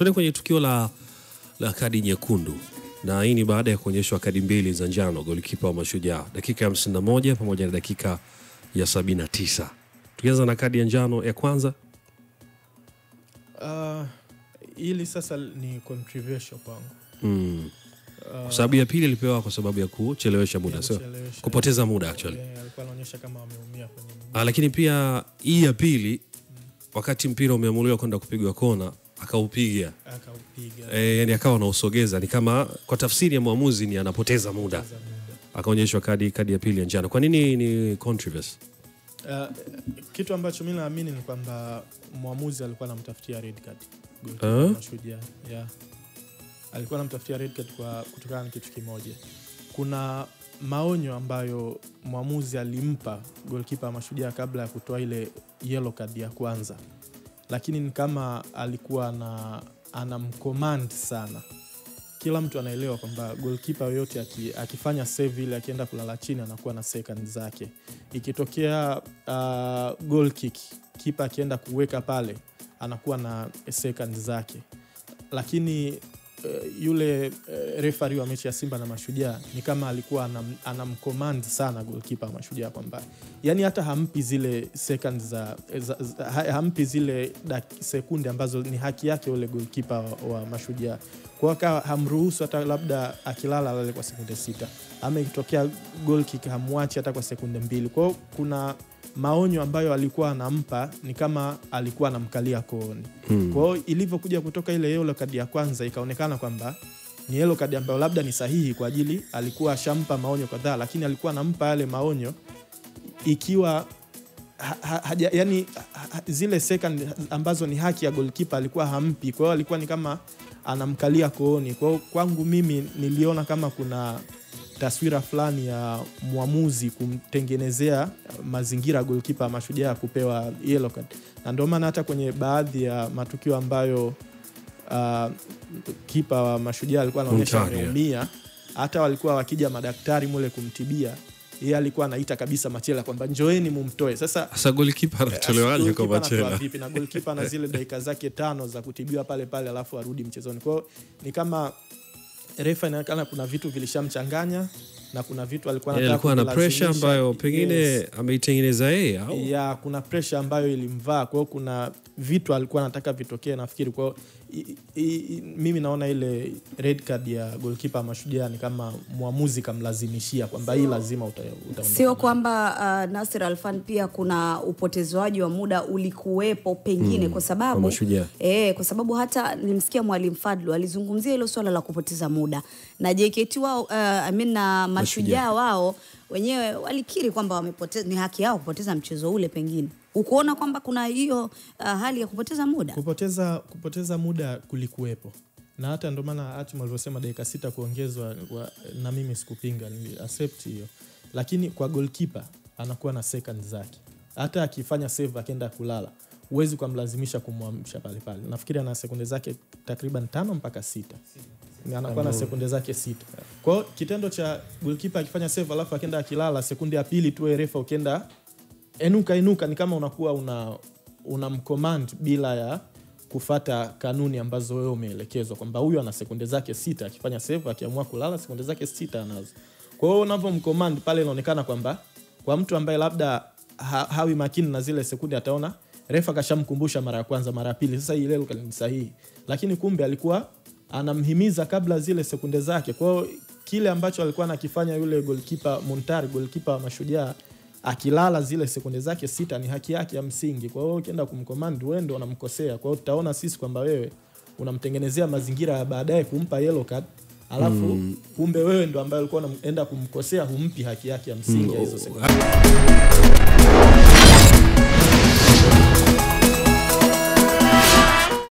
Tuende kwenye tukio la kadi nyekundu. Na hii ni baada ya kuonyeshwa kadi mbili za njano golikipa wa Mashujaa. Dakika ya 51 pamoja na dakika ya 79. Tukianza na kadi ya njano ya kwanza. Ili sasa ni controversial kwangu. Kwa sababu ya pili ilipewa kwa sababu ya kuchelewesha muda, sio? Kupoteza muda actually. Alikuwa anaonyesha kama ameumia kwenye mguu. Lakini pia hii ya pili wakati mpira umeamuliwa kwenda kupigwa kona akaupiga. Yani akawa anausogeza, ni kama kwa tafsiri ya muamuzi ni anapoteza muda. Akaonyeshwa kadi ya pili ya njano. Kwa nini ni controversy? Kitu ambacho mimi naamini ni kwamba muamuzi alikuwa anamtafutia red card Mashujaa. Alikuwa anamtafutia red card kutokana na kitu kimoja. Kuna maonyo ambayo muamuzi alimpa goalkeeper wa Mashujaa kabla ya kutoa ile yellow card ya kwanza. Lakini ni kama alikuwa anamcommand sana. Kila mtu anaelewa kwamba goalkeeper yote akifanya save ile akienda kulala chini anakuwa na second zake. Ikitokea goal kick, kipa akienda kuweka pale anakuwa na second zake. Lakini yule referee wa mechi ya Simba na Mashujaa ni kama alikuwa anamcommand sana goalkeeper wa Mashujaa kwamba yani hata hampi zile seconds hampi zile sekunde ambazo ni haki yake yule goalkeeper wa Mashujaa. Kwa hiyo hamruhusu hata labda akilala lale kwa sekunde 6. Ama ikitokea goal kick hamwachi hata kwa sekunde 2. Kwa hiyo kuna maonyo ambayo alikuwa anampa ni kama alikuwa anamkalia kooni. Kwa hiyo ilivyokuja kutoka ile yellow card ya kwanza ikaonekana kwamba ni yellow card ambayo labda ni sahihi kwa ajili alikuwa ashampa maonyo kadhaa, lakini alikuwa anampa yale maonyo ikiwa zile second ambazo ni haki ya goalkeeper alikuwa hampi. Kwa hiyo alikuwa ni kama anamkalia kooni. Kwa hiyo kwangu mimi niliona kama kuna taswira fulani ya muamuzi kumtengenezea mazingira goalkeeper Mashujaa kupewa yellow card. Na ndio maana hata kwenye baadhi ya matukio ambayo kipa wa Mashujaa alikuwa anaonyesha ameumia, hata walikuwa wakija madaktari mule kumtibia, yeye alikuwa anaita kabisa Machela kwamba njoeni mumtoe. Sasa goalkeeper anatolewaje kwa Machela? Vipi na goalkeeper na zile dakika zake 5 za kutibiwa pale alafu arudi mchezoni. Kwa hiyo ni kama refa inaonekana kuna vitu vilishamchanganya na kuna vitu alikuwa na pressure ambayo pengine ameitengeneza yeye au kuna pressure ambayo ilimvaa. Kwa hiyo kuna vitu alikuwa anataka vitokee nafikiri. Kwa mimi naona ile red card ya goalkeeper Mashujaa ni kama muamuzi kamlazimishia kwamba hii lazima utaondoka. Sio kwamba Nasir Alfan pia kuna upotezwaji wa muda ulikuwepo pengine kwa sababu kwa sababu hata nilimsikia Mwalimu Fadlu alizungumzia hilo swala la kupoteza muda. Na JKT wao na Mashujaa wao wenyewe walikiri kwamba wamepoteza, ni haki yao kupoteza mchezo ule pengine. Ukoona kwamba kuna hiyo hali ya kupoteza muda? Kupoteza muda kulikuwepo. Na hata ndio maana hata mlivyosema dakika 6 kuongezwa, na mimi sikupinga, ni accept hiyo. Lakini kwa goalkeeper anakuwa na seconds zake. Hata akifanya save akaenda kulala, huwezi kumlazimisha kumwamsha pale. Nafikiri ana sekunde zake takriban 5 mpaka 6. Anakuwa na sekunde zake 6. Kwa hiyo kitendo cha goalkeeper akifanya save alafu akaenda akilala, sekunde ya pili tu refa ukienda enuka ni kama unakuwa unamcommand bila ya kufata kanuni ambazo wewe umeelekezwa kwamba huyu ana sekunde zake 6, akifanya save akiamua kulala sekunde zake 6 anazo. Kwa hiyo unavomcommand pale inaonekana kwamba kwa mtu ambaye labda hawi makini na zile sekunde ataona refa kashamkumbusha mara ya kwanza, mara ya pili, sasa ile ni sahihi. Lakini kumbe alikuwa anamhimiza kabla zile sekunde zake. Kwa hiyo kile ambacho alikuwa anakifanya yule goalkeeper Muntari, goalkeeper wa Mashujaa, akilala zile sekunde zake 6 ni haki yake ya msingi. Kwa hiyo ukienda kumcommand wewe ndo unamkosea. Kwa hiyo tutaona sisi kwamba wewe unamtengenezea mazingira ya baadaye kumpa yellow card, alafu kumbe wewe ndo ambaye ulikuwa unaenda kumkosea, humpi haki yake ya msingi hizo sekunde.